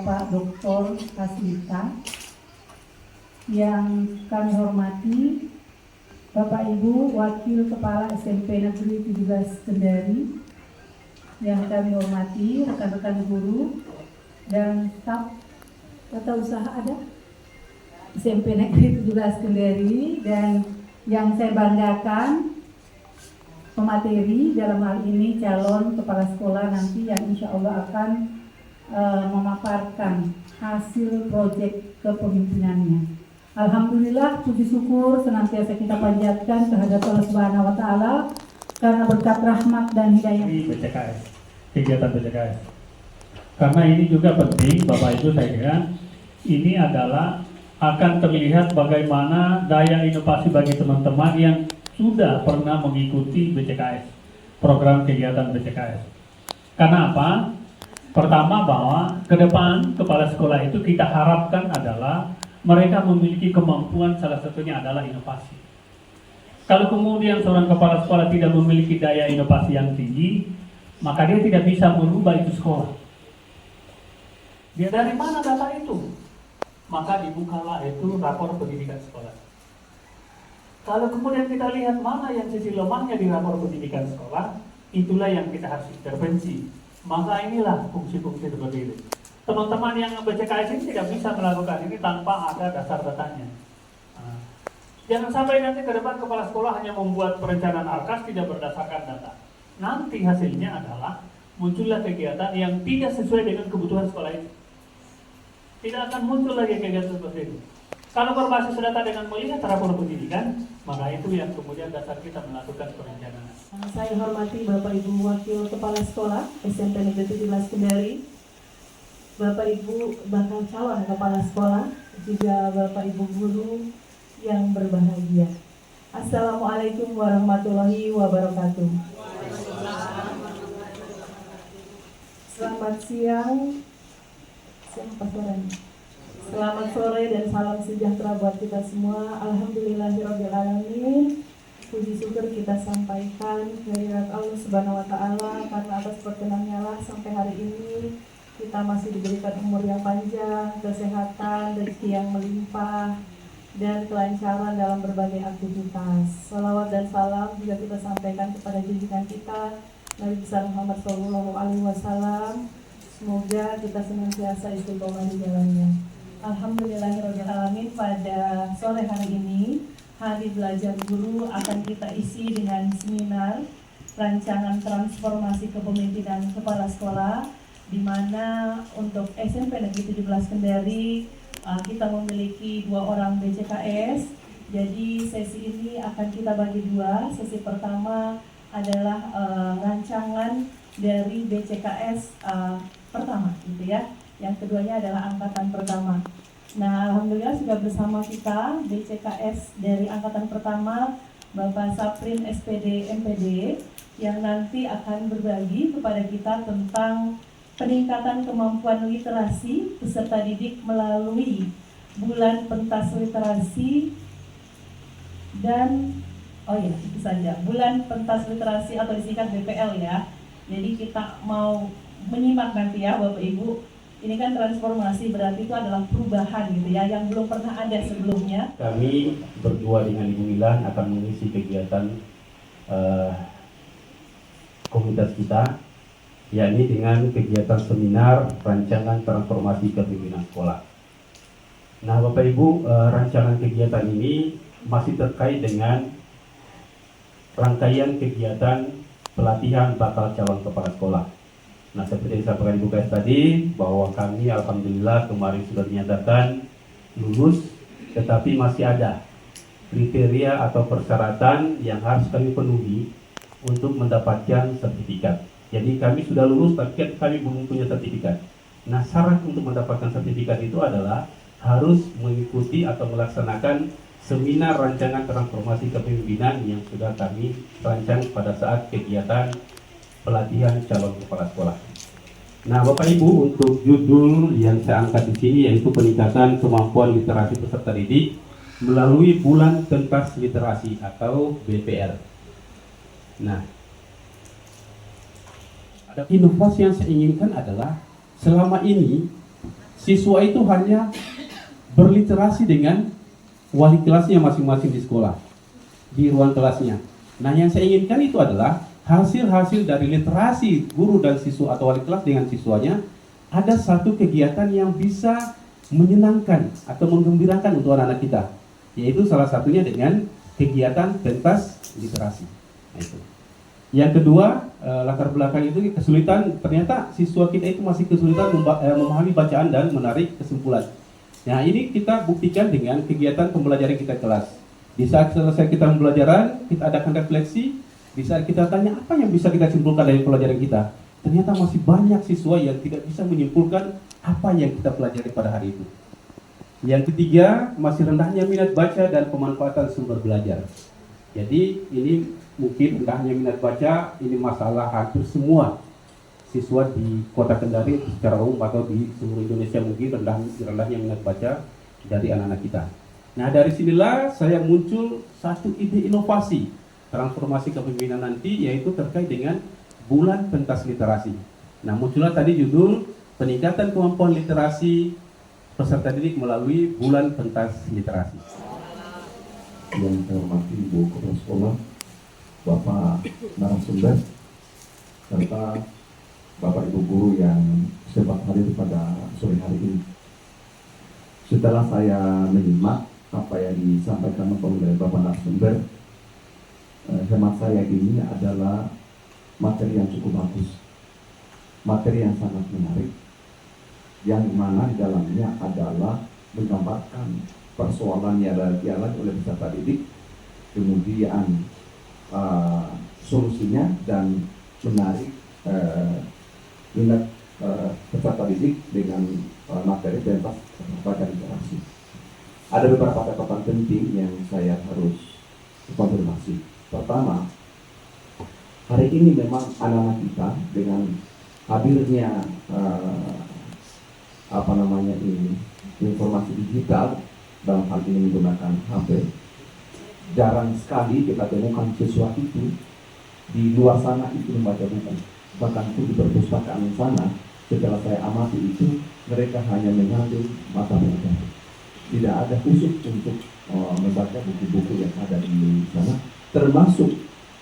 Bapak Dr. Haslita. Yang kami hormati Bapak Ibu Wakil Kepala SMP Negeri 17 Kendari, yang kami hormati rekan-rekan guru dan staf tata usaha ada SMP Negeri 17 Kendari, dan yang saya banggakan pemateri dalam hal ini calon kepala sekolah nanti yang insya Allah akan memaparkan hasil proyek kepemimpinannya. Alhamdulillah, puji syukur senantiasa kita panjatkan kehadirat Allah Subhanahu wa Ta'ala karena berkat rahmat dan hidayah BCKS, kegiatan BCKS. Karena ini juga penting, Bapak Ibu, saya kira ini adalah akan terlihat bagaimana daya inovasi bagi teman-teman yang sudah pernah mengikuti BCKS, program kegiatan BCKS. Karena apa? Pertama, bahwa ke depan kepala sekolah itu kita harapkan adalah mereka memiliki kemampuan, salah satunya adalah inovasi. Kalau kemudian seorang kepala sekolah tidak memiliki daya inovasi yang tinggi, maka dia tidak bisa merubah itu sekolah. Dia dari mana data itu? Maka dibukalah itu rapor pendidikan sekolah. Kalau kemudian kita lihat mana yang sisi lemahnya di rapor pendidikan sekolah, itulah yang kita harus intervensi. Maka inilah fungsi-fungsi seperti itu. Teman-teman yang BCKS ini tidak bisa melakukan ini tanpa ada dasar datanya. Jangan sampai nanti ke depan kepala sekolah hanya membuat perencanaan ARKAS tidak berdasarkan data. Nanti hasilnya adalah muncullah kegiatan yang tidak sesuai dengan kebutuhan sekolah itu. Tidak akan muncul lagi kegiatan seperti itu. Kalau berbasis data dengan melihat rapor pendidikan, maka itu yang kemudian dasar kita melakukan perencanaan. Saya hormati Bapak Ibu Wakil Kepala Sekolah SMP Negeri 17 Kendari, Bapak Ibu bakal calon kepala sekolah, juga Bapak Ibu guru yang berbahagia. Assalamualaikum warahmatullahi wabarakatuh. Selamat siang, selamat sore dan salam sejahtera buat kita semua. Alhamdulillahirrahmanirrahim. Puji syukur kita sampaikan kehadirat Allah Subhanahu wa Ta'ala, karena atas perkenannya lah sampai hari ini kita masih diberikan umur yang panjang, kesehatan, rezeki yang melimpah, dan kelancaran dalam berbagai aktivitas. Salawat dan salam juga kita sampaikan kepada junjungan kita Nabi besar Muhammad SAW. Semoga kita senantiasa istiqomah di jalannya. Alhamdulillahirrahmanirrahim. Pada sore hari ini, hari belajar guru akan kita isi dengan seminar rancangan transformasi kepemimpinan kepala sekolah, di mana untuk SMP Negeri 17 Kendari kita memiliki 2 orang BCKS. Jadi sesi ini akan kita bagi 2. Sesi pertama adalah rancangan dari BCKS pertama, gitu ya. Yang keduanya adalah angkatan pertama. Nah, alhamdulillah sudah bersama kita BCKS dari angkatan pertama, Bapak Saprin SPD MPD, yang nanti akan berbagi kepada kita tentang peningkatan kemampuan literasi peserta didik melalui bulan pentas literasi dan itu saja, bulan pentas literasi atau disingkat BPL ya. Jadi kita mau menyimak nanti ya Bapak Ibu. Ini kan transformasi, berarti itu adalah perubahan gitu ya, yang belum pernah ada sebelumnya. Kami berdua dengan Ibu Milan akan mengisi kegiatan komunitas kita, yakni dengan kegiatan seminar rancangan transformasi kepemimpinan sekolah. Nah, Bapak Ibu, rancangan kegiatan ini masih terkait dengan rangkaian kegiatan pelatihan bakal calon kepala sekolah. Nah, seperti yang disampaikan Ibu Kais tadi, bahwa kami alhamdulillah kemarin sudah dinyatakan lulus, tetapi masih ada kriteria atau persyaratan yang harus kami penuhi untuk mendapatkan sertifikat. Jadi kami sudah lulus tapi kami belum punya sertifikat. Nah, syarat untuk mendapatkan sertifikat itu adalah harus mengikuti atau melaksanakan seminar rancangan transformasi kepemimpinan yang sudah kami rancang pada saat kegiatan pelatihan calon kepala sekolah. Nah, Bapak Ibu, untuk judul yang saya angkat di sini yaitu peningkatan kemampuan literasi peserta didik melalui bulan pentas literasi atau BPL. Nah, ada inovasi yang saya inginkan adalah selama ini siswa itu hanya berliterasi dengan wali kelasnya masing-masing di sekolah, di ruang kelasnya. Nah, yang saya inginkan itu adalah hasil-hasil dari literasi guru dan siswa atau wali kelas dengan siswanya, ada satu kegiatan yang bisa menyenangkan atau menggembirakan untuk anak-anak kita, yaitu salah satunya dengan kegiatan pentas literasi. Nah, itu. Yang kedua, latar belakang itu kesulitan, ternyata siswa kita itu masih kesulitan memahami bacaan dan menarik kesimpulan. Nah, ini kita buktikan dengan kegiatan pembelajaran kita kelas. Di saat selesai kita pembelajaran, kita adakan refleksi. Di saat kita tanya apa yang bisa kita simpulkan dari pelajaran kita, ternyata masih banyak siswa yang tidak bisa menyimpulkan apa yang kita pelajari pada hari itu. Yang ketiga, masih rendahnya minat baca dan pemanfaatan sumber belajar. Jadi ini mungkin rendahnya minat baca, ini masalah hampir semua siswa di Kota Kendari secara umum atau di seluruh Indonesia, mungkin rendahnya minat baca dari anak-anak kita. Nah, dari sinilah saya muncul satu ide inovasi transformasi kepemimpinan nanti, yaitu terkait dengan bulan pentas literasi. Nah, muncullah tadi judul peningkatan kemampuan literasi peserta didik melalui bulan pentas literasi. Yang saya hormati Ibu Kepala Sekolah, Bapak narasumber, serta Bapak Ibu guru yang sempat hadir pada sore hari ini. Setelah saya menyimak apa yang disampaikan oleh Bapak narasumber, hemat saya ini adalah materi yang cukup bagus, materi yang sangat menarik, yang mana di dalamnya adalah menggambarkan persoalan yang dialami oleh peserta didik, kemudian solusinya, dan menarik minat peserta didik dengan materi pentas baca literasi. Ada beberapa catatan penting yang saya harus konfirmasi. Pertama, hari ini memang anak-anak kita dengan hadirnya informasi digital, dalam hal ini menggunakan HP, jarang sekali kita temukan siswa itu di luar sana itu membaca buku. Bahkan pun di perpustakaan sana, setelah saya amati itu, mereka hanya mengambil mata pelajaran. Tidak ada khusus untuk membaca buku-buku yang ada di sana, termasuk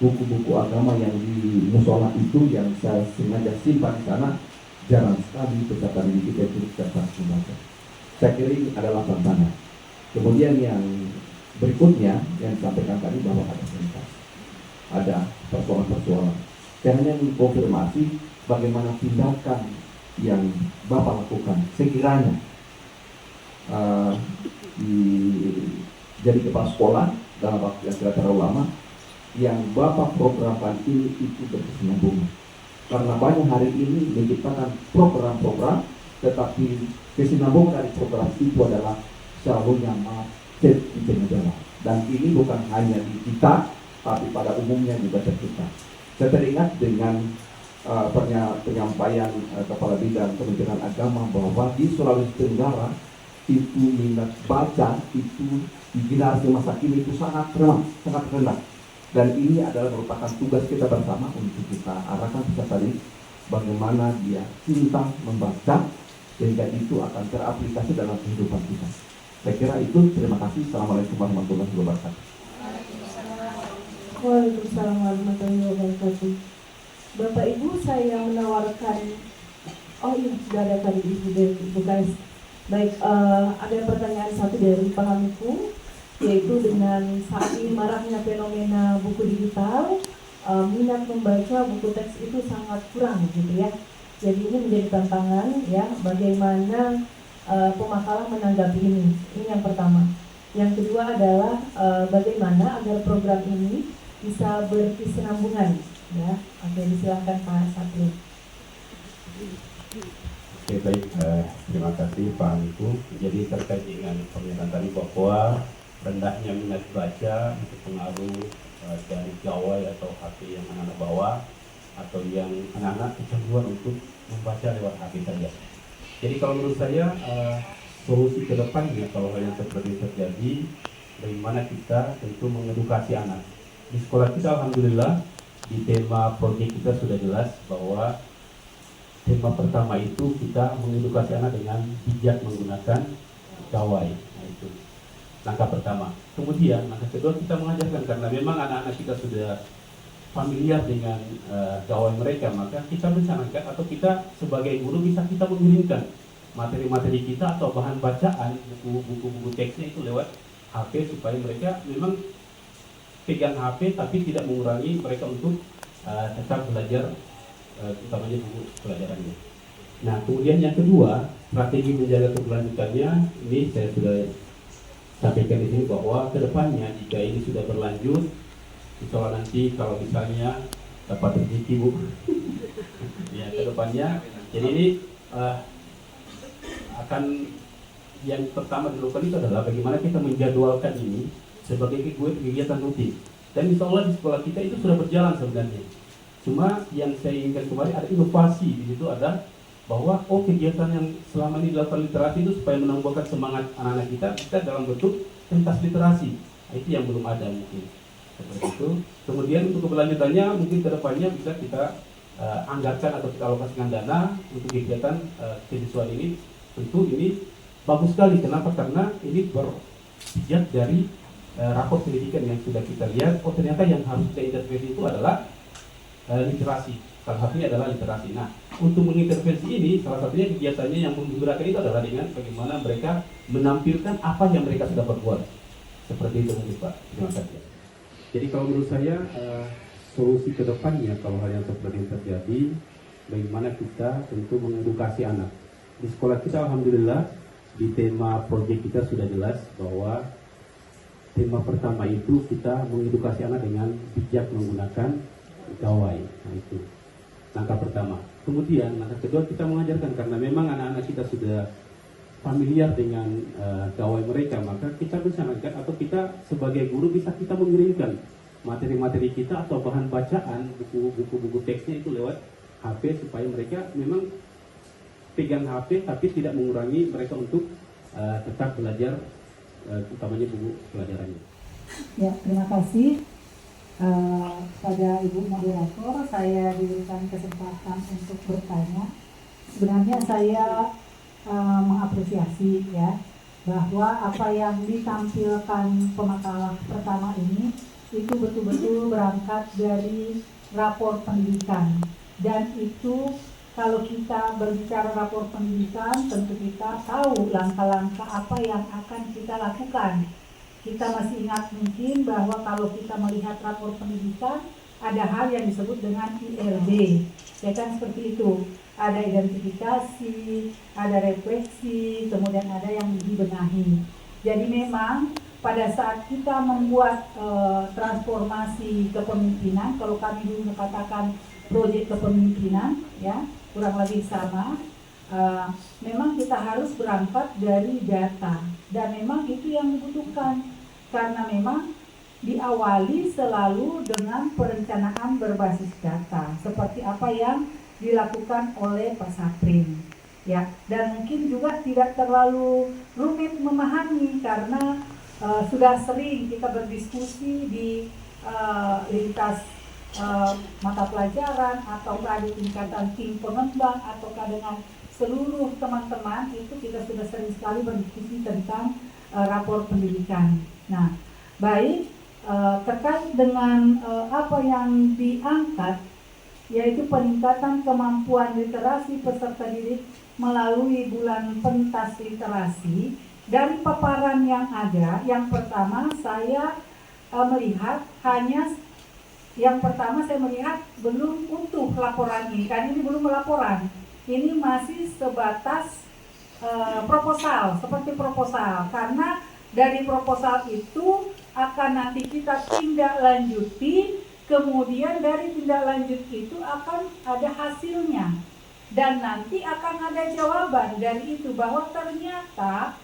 buku-buku agama yang di musola itu yang saya sengaja simpan di sana. Jarang sekali peserta didik kita itu cerdas membaca. Saya kira ini adalah tantangan. Kemudian yang berikutnya yang disampaikan tadi bahwa ada pentas, ada persoalan-persoalan. Saya hanya mengkonfirmasi bagaimana tindakan yang Bapak lakukan sekiranya jadi kepala sekolah dalam waktu yang tidak terlalu lama, yang Bapak programkan ini itu berkesinambungan. Karena banyak hari ini menciptakan program-program, tetapi kesinambungan dari program itu adalah selalu yang macet di tengah jalan. Dan ini bukan hanya di kita, tapi pada umumnya juga tercipta. Saya teringat dengan penyampaian Kepala Bidang Kementerian Agama bahwa di Sulawesi Tenggara itu minat baca itu di generasi masa kini itu sangat rendah. Dan ini adalah merupakan tugas kita bersama untuk kita arahkan peserta didik bagaimana dia cinta membaca sehingga itu akan teraplikasi dalam kehidupan kita. Saya kira itu. Terima kasih. Assalamualaikum warahmatullahi wabarakatuh. Waalaikumsalam warahmatullahi wabarakatuh. Bapak Ibu, saya menawarkan, sudah ada tadi Ibu guys. Baik, ada pertanyaan satu dari pahamiku, yaitu dengan saat ini maraknya fenomena buku digital, minat membaca buku teks itu sangat kurang gitu ya. Jadi ini menjadi tantangan ya, bagaimana pemakalah menanggapi ini. Ini yang pertama. Yang kedua adalah bagaimana agar program ini bisa berkesinambungan ya. Oke, silakan Pak Satrio. Oke, baik, terima kasih Pak Amiku. Jadi terkait dengan pernyataan tadi bahwa rendahnya minat baca itu pengaruh dari gawai atau HP yang anak-anak bawa, atau yang anak-anak kecenderungan untuk membaca lewat HP saja. Jadi kalau menurut saya solusi ke depannya kalau hal yang seperti terjadi, bagaimana kita tentu mengedukasi anak. Di sekolah kita alhamdulillah di tema proyek kita sudah jelas bahwa tema pertama itu kita mengedukasi anak dengan bijak menggunakan gawai. Nah, itu langkah pertama. Kemudian langkah kedua kita mengajarkan, karena memang anak-anak kita sudah familiar dengan gawai mereka, maka kita mencanangkan atau kita sebagai guru bisa kita mengirimkan materi-materi kita atau bahan bacaan, buku-buku teksnya itu lewat HP supaya mereka memang pegang HP tapi tidak mengurangi mereka untuk tetap belajar, utamanya buku pelajarannya. Nah, kemudian yang kedua, strategi menjaga keberlanjutannya, ini saya sudah sampaikan di sini bahwa kedepannya jika ini sudah berlanjut, insya Allah nanti kalau misalnya dapat rezeki Bu, ya kedepannya, jadi ini akan yang pertama dilakukan itu adalah bagaimana kita menjadwalkan ini sebagai kegiatan rutin. Dan insya Allah di sekolah kita itu sudah berjalan sebenarnya. Cuma yang saya inginkan kemarin ada inovasi di situ, ada bahwa kegiatan yang selama ini dilakukan literasi itu supaya menambahkan semangat anak-anak kita dalam bentuk pentas literasi. Nah, itu yang belum ada mungkin seperti itu. Kemudian untuk keberlanjutannya mungkin kedepannya bisa kita anggarkan atau kita alokasikan dana untuk kegiatan kesiswaan ini. Tentu ini bagus sekali. Kenapa? Karena ini berpijak dari rapor pendidikan yang sudah kita lihat. Ternyata yang harus kita intervensi itu adalah literasi. Salah satunya adalah literasi. Nah, untuk mengintervensi ini, salah satunya kegiatannya yang menggunakan itu adalah dengan bagaimana mereka menampilkan apa yang mereka sudah perbuat. Seperti itu mungkin Pak. Terima kasih. Jadi kalau menurut saya solusi kedepannya kalau hal yang seperti ini terjadi, bagaimana kita tentu mengedukasi anak. Di sekolah kita alhamdulillah di tema proyek kita sudah jelas bahwa tema pertama itu kita mengedukasi anak dengan bijak menggunakan gawai. Nah, itu langkah pertama. Kemudian langkah kedua kita mengajarkan, karena memang anak-anak kita sudah familiar dengan gawai mereka, maka kita mencanangkan atau kita sebagai guru bisa kita mengirimkan materi-materi kita atau bahan bacaan, buku-buku teksnya itu lewat HP supaya mereka memang pegang HP tapi tidak mengurangi mereka untuk tetap belajar, utamanya buku pelajarannya. Ya, terima kasih pada Ibu Moderator. Saya diberikan kesempatan untuk bertanya. Sebenarnya saya mengapresiasi ya bahwa apa yang ditampilkan pemakalah pertama ini itu betul-betul berangkat dari rapor pendidikan, dan itu kalau kita berbicara rapor pendidikan tentu kita tahu langkah-langkah apa yang akan kita lakukan. Kita masih ingat mungkin bahwa kalau kita melihat rapor pendidikan ada hal yang disebut dengan ILB, ya kan, seperti itu. Ada identifikasi, ada refleksi, kemudian ada yang dibenahi. Jadi memang pada saat kita membuat transformasi kepemimpinan, kalau kami dulu katakan proyek kepemimpinan, ya kurang lebih sama. Memang kita harus berangkat dari data, dan memang itu yang dibutuhkan, karena memang diawali selalu dengan perencanaan berbasis data, seperti apa yang dilakukan oleh Pak Saprim, ya. Dan mungkin juga tidak terlalu rumit memahami, karena sudah sering kita berdiskusi di lintas mata pelajaran atau di tingkatan tim pengembang ataukah dengan seluruh teman-teman, itu kita sudah sering sekali berdiskusi tentang rapor pendidikan. Nah, baik, terkait dengan apa yang diangkat, yaitu peningkatan kemampuan literasi peserta didik melalui bulan pentas literasi. Dari paparan yang ada, yang pertama saya melihat belum utuh laporan ini, kan ini belum laporan, ini masih sebatas proposal, seperti proposal, karena dari proposal itu akan nanti kita tindak lanjuti, kemudian dari tindak lanjut itu akan ada hasilnya, dan nanti akan ada jawaban dari itu bahwa ternyata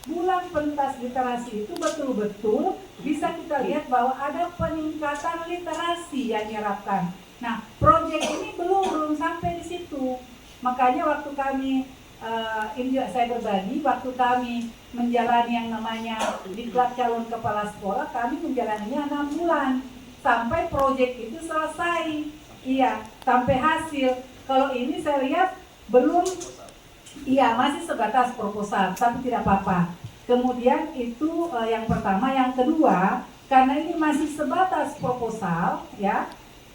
bulan pentas literasi itu betul-betul bisa kita lihat bahwa ada peningkatan literasi yang diharapkan. Nah, proyek ini belum sampai di situ. Makanya waktu kami ini juga saya berbagi, waktu kami menjalani yang namanya diklat calon kepala sekolah, kami menjalaninya 6 bulan sampai proyek itu selesai. Iya, sampai hasil. Kalau ini saya lihat belum, iya masih sebatas proposal, tapi tidak apa-apa. Kemudian itu yang pertama, yang kedua, karena ini masih sebatas proposal, ya,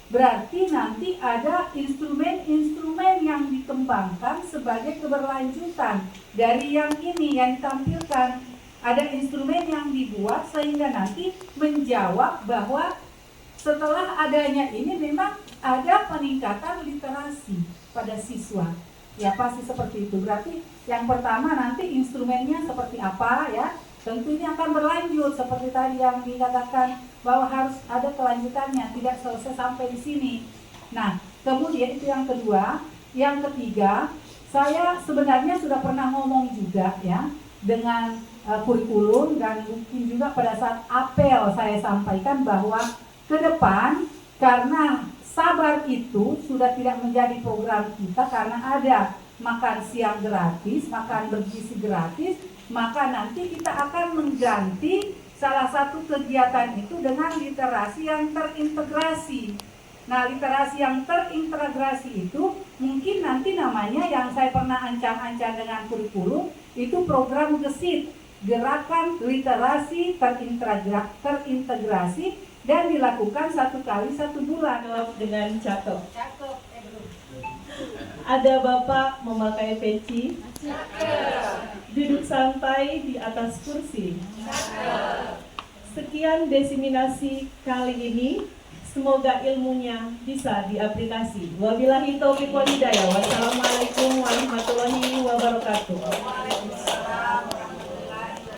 berarti nanti ada instrumen-instrumen yang dikembangkan sebagai keberlanjutan dari yang ini yang ditampilkan. Ada instrumen yang dibuat sehingga nanti menjawab bahwa setelah adanya ini memang ada peningkatan literasi pada siswa. Ya pasti seperti itu. Berarti yang pertama nanti instrumennya seperti apa ya. Tentu ini akan berlanjut seperti tadi yang dikatakan bahwa harus ada kelanjutannya, tidak selesai sampai di sini. Nah, kemudian itu yang kedua. Yang ketiga, saya sebenarnya sudah pernah ngomong juga ya dengan kurikulum, dan mungkin juga pada saat apel saya sampaikan bahwa ke depan karena sabar itu sudah tidak menjadi program kita karena ada makan siang gratis, makan bergizi gratis, maka nanti kita akan mengganti salah satu kegiatan itu dengan literasi yang terintegrasi. Nah, literasi yang terintegrasi itu mungkin nanti namanya yang saya pernah ancang-ancang dengan kurikulum itu program GESIT, Gerakan Literasi Terintegrasi, dan dilakukan 1 kali 1 bulan. Dengan cakep. Ada Bapak memakai peci, duduk santai di atas kursi. Sekian diseminasi kali ini. Semoga ilmunya bisa diaplikasi. Wabillahi taufiq wal hidayah. Wassalamualaikum warahmatullahi wabarakatuh.